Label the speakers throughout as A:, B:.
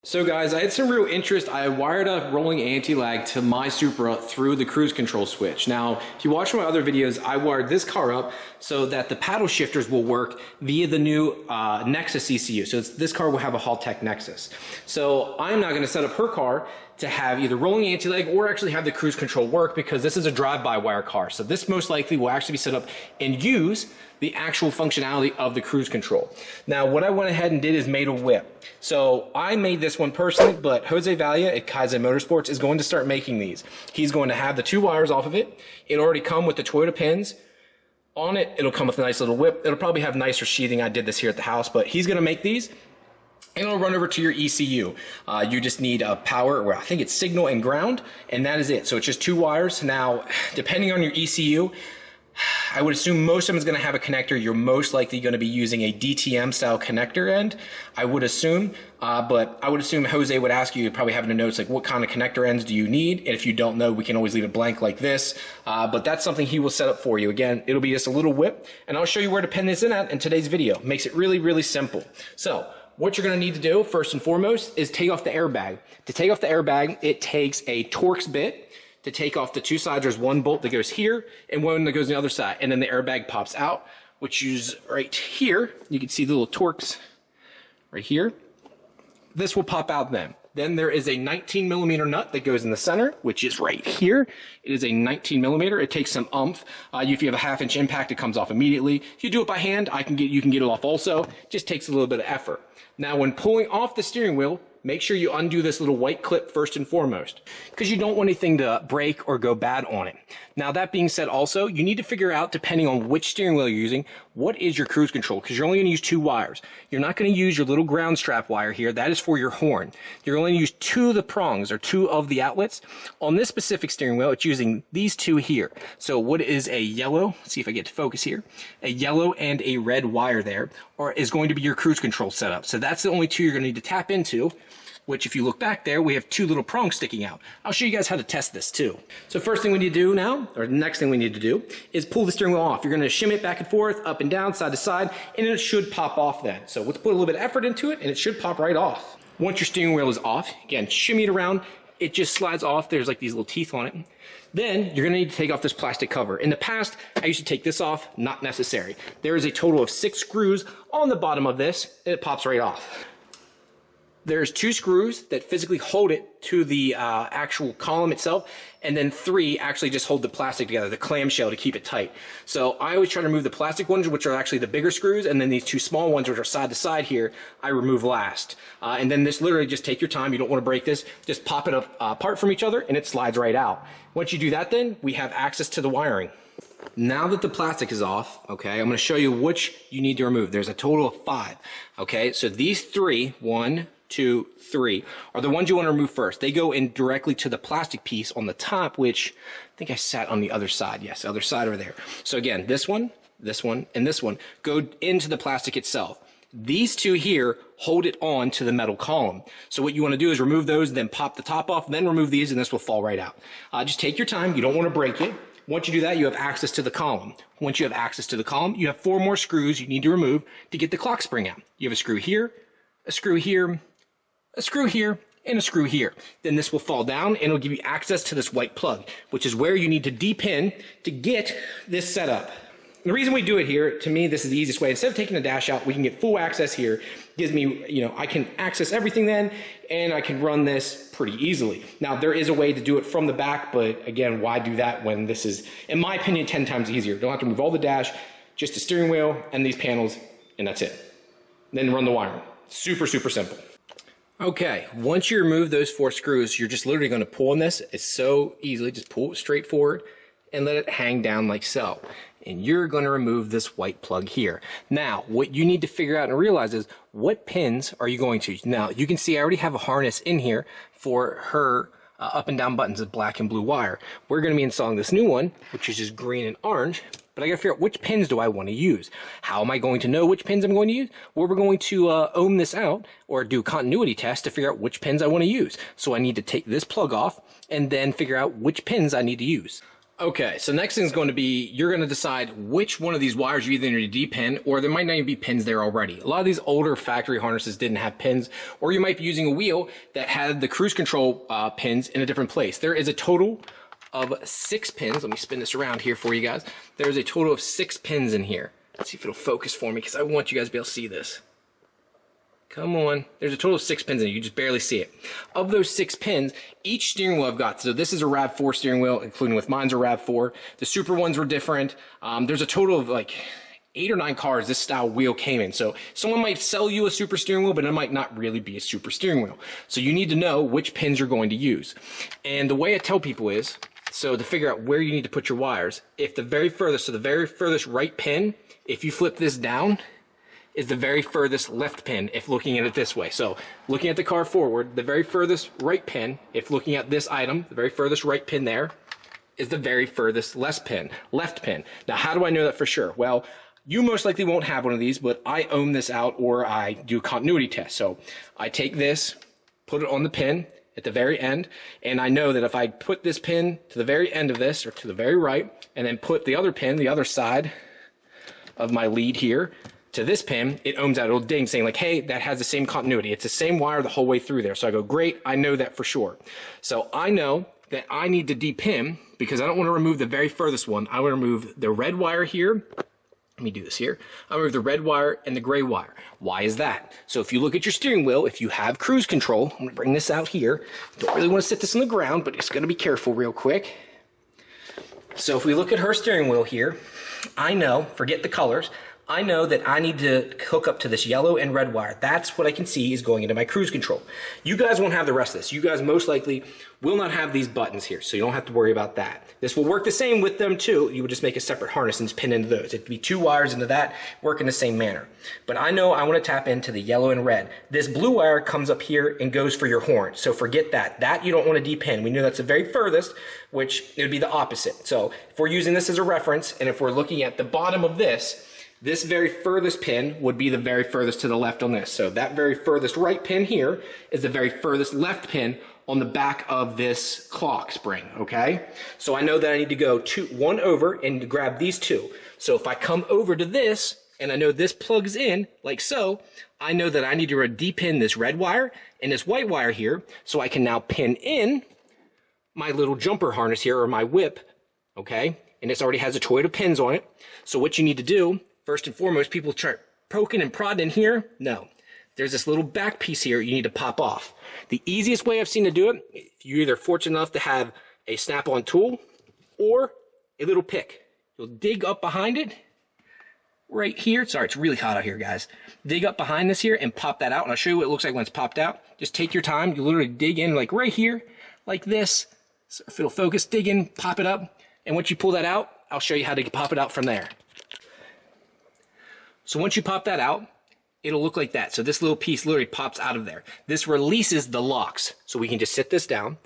A: So guys, I had some real interest. I wired up rolling anti-lag to my Supra through the cruise control switch. Now, if you watch my other videos, I wired this car up so that the paddle shifters will work via the new Nexus ECU. So this car will have a Haltech Nexus. So I'm now going to set up her car to have either rolling anti-lag or actually have the cruise control work, because this is a drive-by-wire car. So this most likely will actually be set up and use the actual functionality of the cruise control. Now, what I went ahead and did is made a whip. So I made this one personally, but Jose Valia at Kaizen Motorsports is going to start making these. He's going to have the 2 wires off of it. It'll already come with the Toyota pins on it. It'll come with a nice little whip. It'll probably have nicer sheathing. I did this here at the house, but he's gonna make these. And it'll run over to your ECU. You just need a power, well, I think it's signal and ground, and that is it. So it's just 2 wires. Now, depending on your ECU, I would assume most of them is going to have a connector. You're most likely going to be using a DTM style connector end, I would assume. But I would assume Jose would ask you, probably having a notes like, what kind of connector ends do you need? And if you don't know, we can always leave it blank like this. But that's something he will set up for you. Again, it'll be just a little whip, and I'll show you where to pin this in at in today's video. Makes it really, really simple. So what you're going to need to do first and foremost is take off the airbag. To take off the airbag, it takes a Torx bit. To take off the 2 sides, there's 1 bolt that goes here and 1 that goes on the other side, and then the airbag pops out, which is right here. You can see the little Torx right here. This will pop out then. Then there is a 19mm nut that goes in the center, which is right here. It is a 19mm. It takes some oomph. If you have a 1/2 inch impact, it comes off immediately. If you do it by hand, you can get it off also. It just takes a little bit of effort. Now, when pulling off the steering wheel, make sure you undo this little white clip first and foremost, because you don't want anything to break or go bad on it. Now, that being said, also, you need to figure out, depending on which steering wheel you're using, what is your cruise control, because you're only going to use 2 wires. You're not going to use your little ground strap wire here. That is for your horn. You're only going to use 2 of the prongs, or 2 of the outlets. On this specific steering wheel, it's using these 2 here. So what is a yellow, let's see if I get to focus here, a yellow and a red wire there, or is going to be your cruise control setup. So that's the only 2 you're going to need to tap into, which if you look back there, we have 2 little prongs sticking out. I'll show you guys how to test this too. So first thing we need to do now, or the next thing we need to do, is pull the steering wheel off. You're gonna shimmy it back and forth, up and down, side to side, and it should pop off then. So let's put a little bit of effort into it, and it should pop right off. Once your steering wheel is off, again, shimmy it around, it just slides off. There's like these little teeth on it. Then you're gonna need to take off this plastic cover. In the past, I used to take this off, not necessary. There is a total of 6 screws on the bottom of this, and it pops right off. There's 2 screws that physically hold it to the actual column itself, and then 3 actually just hold the plastic together, the clamshell, to keep it tight. So I always try to remove the plastic ones, which are actually the bigger screws, and then these 2 small ones, which are side to side here, I remove last. And then this literally, just take your time. You don't want to break this. Just pop it apart from each other, and it slides right out. Once you do that, then we have access to the wiring. Now that the plastic is off, okay, I'm going to show you which you need to remove. There's a total of 5. Okay, so these 3, 1, 2, 3, are the ones you want to remove first. They go in directly to the plastic piece on the top, which I think I sat on the other side. Yes, the other side over there. So again, this one, and this one go into the plastic itself. These 2 here hold it on to the metal column. So what you want to do is remove those, then pop the top off, then remove these, and this will fall right out. Just take your time. You don't want to break it. Once you do that, you have access to the column. Once you have access to the column, you have 4 more screws you need to remove to get the clock spring out. You have a screw here, a screw here, a screw here, and a screw here. Then this will fall down, and it'll give you access to this white plug, which is where you need to depin to get this set up. The reason we do it here, to me, this is the easiest way. Instead of taking the dash out, we can get full access here. Gives me, I can access everything then, and I can run this pretty easily. Now, there is a way to do it from the back, but again, why do that when this is, in my opinion, 10 times easier? Don't have to move all the dash, just the steering wheel and these panels, and that's it. Then run the wiring. Super, super simple. Okay, once you remove those 4 screws, you're just literally going to pull on this. It's so easily, just pull it straight forward and let it hang down like so. And you're going to remove this white plug here. Now, what you need to figure out and realize is, what pins are you going to? Now, you can see I already have a harness in here for her up and down buttons of black and blue wire. We're going to be installing this new one, which is just green and orange. But I got to figure out which pins do I want to use. How am I going to know which pins I'm going to use? Well, we're going to ohm this out, or do continuity tests to figure out which pins I want to use. So I need to take this plug off and then figure out which pins I need to use. Okay, so next thing is going to be, you're going to decide which one of these wires you either need to depin, or there might not even be pins there already. A lot of these older factory harnesses didn't have pins, or you might be using a wheel that had the cruise control pins in a different place. There is a total of 6 pins. Let me spin this around here for you guys. There's a total of 6 pins in here. Let's see if it'll focus for me, because I want you guys to be able to see this. Come on. There's a total of 6 pins in it. You just barely see it. Of those 6 pins, each steering wheel I've got, so this is a RAV4 steering wheel, including with mine's a RAV4. The Supra ones were different. There's a total of like 8 or 9 cars this style wheel came in. So someone might sell you a Supra steering wheel, but it might not really be a Supra steering wheel. So you need to know which pins you're going to use. And the way I tell people is, so to figure out where you need to put your wires, if the very furthest, so the very furthest right pin, if you flip this down, is the very furthest left pin if looking at it this way. So looking at the car forward, the very furthest right pin, if looking at this item, the very furthest right pin there is the very furthest left pin. Now, how do I know that for sure? Well, you most likely won't have one of these, but I own this out, or I do a continuity test. So I take this, put it on the pin at the very end, and I know that if I put this pin to the very end of this, or to the very right, and then put the other pin, the other side of my lead here, to this pin, it ohms out, it'll ding saying like, hey, that has the same continuity. It's the same wire the whole way through there. So I go, great, I know that for sure. So I know that I need to depin, because I don't want to remove the very furthest one. I want to remove the red wire here. Let me do this here. I remove the red wire and the gray wire. Why is that? So if you look at your steering wheel, if you have cruise control, I'm going to bring this out here. Don't really want to sit this on the ground, but just going to be careful real quick. So if we look at her steering wheel here, I know, forget the colors, I know that I need to hook up to this yellow and red wire. That's what I can see is going into my cruise control. You guys won't have the rest of this. You guys most likely will not have these buttons here, so you don't have to worry about that. This will work the same with them too. You would just make a separate harness and just pin into those. It'd be 2 wires into that, work in the same manner. But I know I want to tap into the yellow and red. This blue wire comes up here and goes for your horn, so forget that. That you don't want to depin. We know that's the very furthest, which it would be the opposite. So if we're using this as a reference, and if we're looking at the bottom of this very furthest pin would be the very furthest to the left on this. So that very furthest right pin here is the very furthest left pin on the back of this clock spring, okay? So I know that I need to go 1 over and grab these 2. So if I come over to this, and I know this plugs in, like so, I know that I need to depin this red wire and this white wire here, so I can now pin in my little jumper harness here, or my whip, okay? And this already has a Toyota pins on it. So what you need to do, first and foremost, people try poking and prodding in here. No. There's this little back piece here you need to pop off. The easiest way I've seen to do it, if you're either fortunate enough to have a snap-on tool or a little pick. You'll dig up behind it, right here. Sorry, it's really hot out here, guys. Dig up behind this here and pop that out. And I'll show you what it looks like when it's popped out. Just take your time. You literally dig in like right here, like this. So if it'll focus, dig in, pop it up. And once you pull that out, I'll show you how to pop it out from there. So once you pop that out, it'll look like that. So this little piece literally pops out of there. This releases the locks. So we can just sit this down.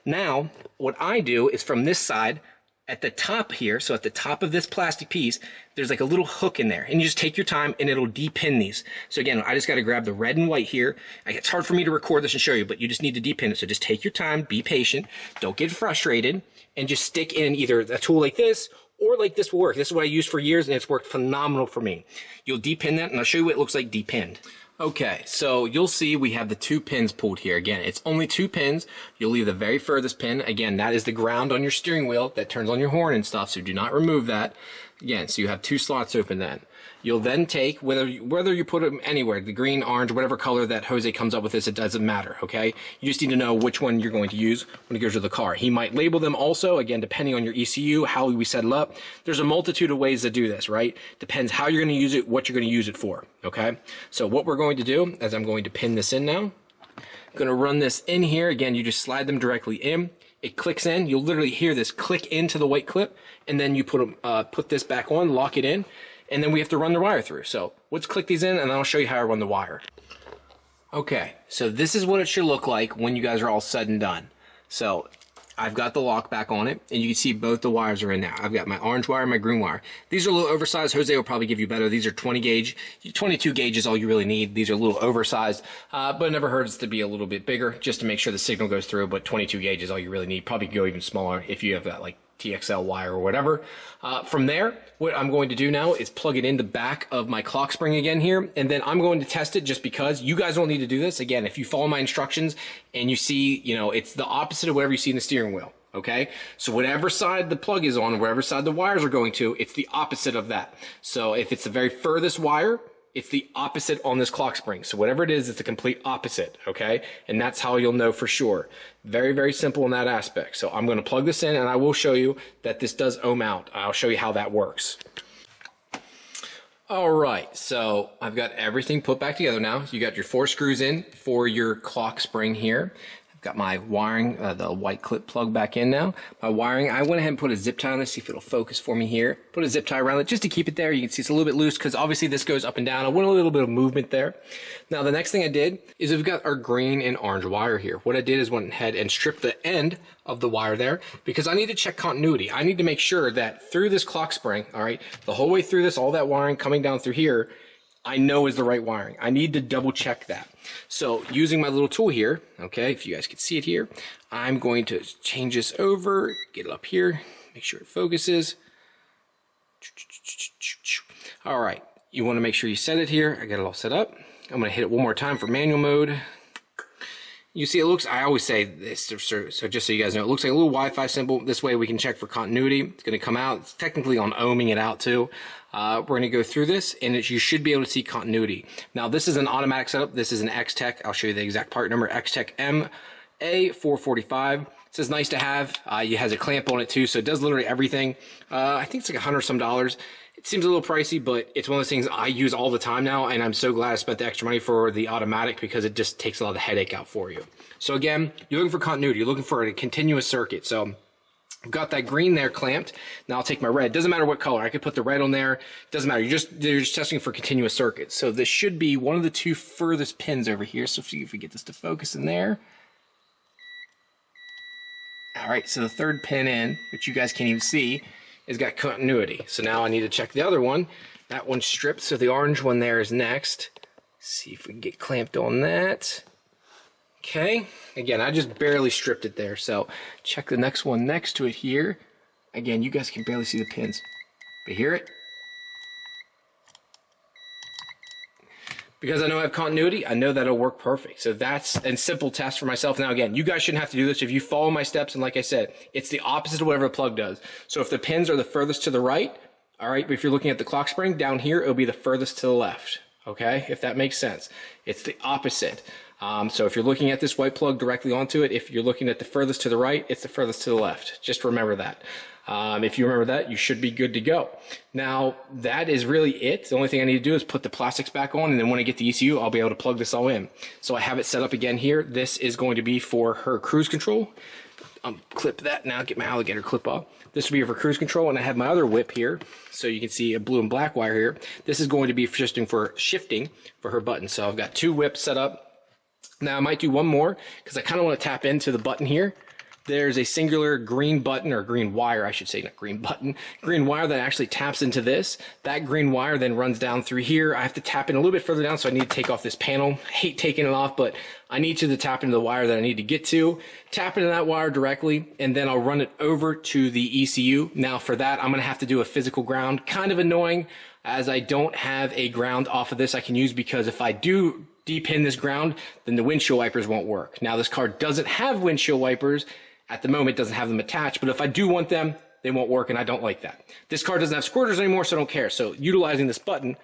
A: Now, what I do is from this side, at the top here, so at the top of this plastic piece, there's like a little hook in there. And you just take your time and it'll depin these. So again, I just got to grab the red and white here. It's hard for me to record this and show you, but you just need to depin it. So just take your time, be patient, don't get frustrated, and just stick in either a tool like this or like this will work. This is what I used for years, and it's worked phenomenal for me. You'll depin that, and I'll show you what it looks like depinned. Okay, so you'll see we have the 2 pins pulled here. Again, it's only 2 pins. You'll leave the very furthest pin. Again, that is the ground on your steering wheel that turns on your horn and stuff, so do not remove that. Again, so you have 2 slots open then. You'll then take, whether you put them anywhere, the green, orange, whatever color that Jose comes up with this, it doesn't matter, okay? You just need to know which one you're going to use when it goes to the car. He might label them also, again, depending on your ECU, how we set it up. There's a multitude of ways to do this, right? Depends how you're going to use it, what you're going to use it for, okay? So what we're going to do, is I'm going to pin this in now. I'm going to run this in here. Again, you just slide them directly in. It clicks in. You'll literally hear this click into the white clip, and then you put this back on, lock it in, and then we have to run the wire through. So let's click these in, and I'll show you how I run the wire. Okay, so this is what it should look like when you guys are all said and done. So I've got the lock back on it, and you can see both the wires are in there. I've got my orange wire and my green wire. These are a little oversized. Jose will probably give you better. These are 20 gauge. 22 gauge is all you really need. These are a little oversized, but it never hurts to be a little bit bigger just to make sure the signal goes through, but 22 gauge is all you really need. Probably go even smaller if you have that like TXL wire or whatever. From there, what I'm going to do now is plug it in the back of my clock spring again here, and then I'm going to test it just because you guys don't need to do this. Again, if you follow my instructions and you see, you know, it's the opposite of whatever you see in the steering wheel. Okay, so whatever side the plug is on, wherever side the wires are going to, it's the opposite of that. So if it's the very furthest wire, it's the opposite on this clock spring. So whatever it is, it's the complete opposite, okay? And that's how you'll know for sure. Very, very simple in that aspect. So I'm gonna plug this in and I will show you that this does ohm out. I'll show you how that works. All right, so I've got everything put back together now. You got your 4 screws in for your clock spring here. Got my wiring, the white clip plug back in now. My wiring, I went ahead and put a zip tie on this, see if it'll focus for me here. Put a zip tie around it just to keep it there. You can see it's a little bit loose because obviously this goes up and down. I want a little bit of movement there. Now the next thing I did is we've got our green and orange wire here. What I did is went ahead and stripped the end of the wire there because I need to check continuity. I need to make sure that through this clock spring, all right, the whole way through this, all that wiring coming down through here, I know is the right wiring. I need to double check that. So using my little tool here, okay, if you guys can see it here, I'm going to change this over, get it up here, make sure it focuses. All right, you want to make sure you set it here. I got it all set up. I'm going to hit it one more time for manual mode. You see, it looks, I always say this, so just so you guys know, it looks like a little Wi-Fi symbol. This way we can check for continuity. It's going to come out. It's technically on ohming it out too. We're going to go through this, and you should be able to see continuity. Now, this is an automatic setup. This is an X-Tech. I'll show you the exact part number, X-Tech MK4 It says nice to have. It has a clamp on it too, so it does literally everything. I think it's like $100 some. It seems a little pricey, but it's one of those things I use all the time now, and I'm so glad I spent the extra money for the automatic because it just takes a lot of the headache out for you. So again, you're looking for continuity. You're looking for a continuous circuit. So I've got that green there clamped. Now I'll take my red. Doesn't matter what color. I could put the red on there. Doesn't matter. You're just testing for continuous circuits. So this should be one of the 2 furthest pins over here. So see if we get this to focus in there. All right, so the 3rd pin in, which you guys can't even see, has got continuity. So now I need to check the other one. That one's stripped, so the orange one there is next. See if we can get clamped on that. Okay, again, I just barely stripped it there, so check the next one next to it here. Again, you guys can barely see the pins, but hear it? Because I know I have continuity, I know that'll work perfect. So that's a simple test for myself. Now again, you guys shouldn't have to do this if you follow my steps, and like I said, it's the opposite of whatever a plug does. So if the pins are the furthest to the right, all right, but if you're looking at the clock spring, down here, it'll be the furthest to the left, okay? If that makes sense. It's the opposite. So if you're looking at this white plug directly onto it, if you're looking at the furthest to the right, it's the furthest to the left. Just remember that. If you remember that, you should be good to go. Now, that is really it. The only thing I need to do is put the plastics back on, and then when I get the ECU, I'll be able to plug this all in. So I have it set up again here. This is going to be for her cruise control. Clip that now, get my alligator clip off. This will be for cruise control, and I have my other whip here. So you can see a blue and black wire here. This is going to be shifting for her button. So I've got 2 whips set up. Now I might do one more because I kind of want to tap into the button here. There's a singular green button, or green wire, I should say, not green button, green wire that actually taps into this. That green wire then runs down through here. I have to tap in a little bit further down, so I need to take off this panel. I hate taking it off, but I need to tap into the wire that I need to get to. Tap into that wire directly, and then I'll run it over to the ECU. Now for that, I'm going to have to do a physical ground. Kind of annoying, as I don't have a ground off of this I can use, because if I do depin this ground, then the windshield wipers won't work. Now this car doesn't have windshield wipers. At the moment, it doesn't have them attached, but if I do want them, they won't work, and I don't like that. This car doesn't have squirters anymore, so I don't care. So utilizing this button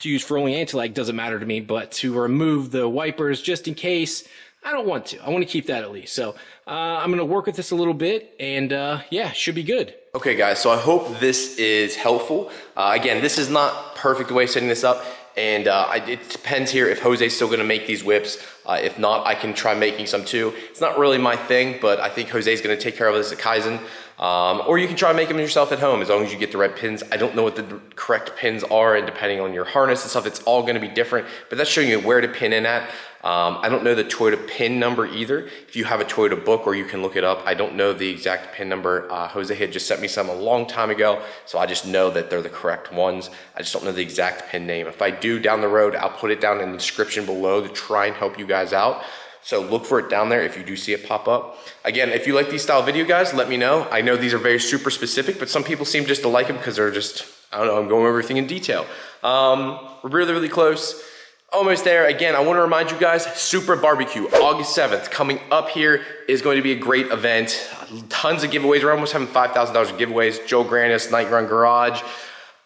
A: to use for only anti-lag doesn't matter to me, but to remove the wipers just in case, I don't want to. I want to keep that at least. So I'm going to work with this a little bit, and yeah, should be good.
B: Okay guys, so I hope this is helpful. Again, this is not perfect the way of setting this up. And it depends here if Jose's still gonna make these whips. If not, I can try making some too. It's not really my thing, but I think Jose's gonna take care of this at Kaizen. Or you can try making them yourself at home as long as you get the right pins. I don't know what the correct pins are, and depending on your harness and stuff, it's all gonna be different, but that's showing you where to pin in at. I don't know the Toyota pin number either. If you have a Toyota book, or you can look it up, I don't know the exact pin number. Jose had just sent me some a long time ago, so I just know that they're the correct ones. I just don't know the exact pin name. If I do down the road, I'll put it down in the description below to try and help you guys out. So look for it down there if you do see it pop up. Again, if you like these style video guys, let me know. I know these are very super specific, but some people seem just to like them because they're just, I don't know, I'm going over everything in detail. We're really, really close. Almost there. Again, I want to remind you guys, Supra Barbecue, August 7th, coming up here is going to be a great event. Tons of giveaways. We're almost having $5,000 of giveaways. Joe Granis, Night Run Garage,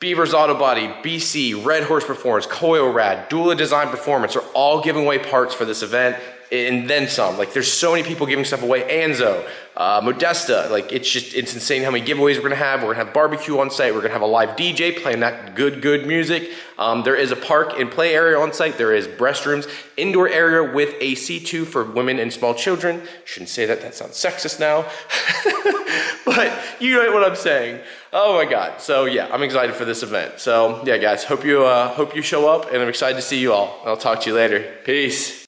B: Beaver's Auto Body, BC, Red Horse Performance, Coil Rad, Dula Design Performance are all giving away parts for this event. And then some. Like, there's so many people giving stuff away. Anzo, Modesta, like, it's insane how many giveaways we're gonna have. We're gonna have barbecue on site. We're gonna have a live DJ playing that good music. There is a park and play area on site. There is restrooms, indoor area with AC too for women and small children. Shouldn't say that, that sounds sexist now. But you know what I'm saying. Oh my God. So yeah, I'm excited for this event. So yeah, guys, hope you show up, and I'm excited to see you all. I'll talk to you later. Peace.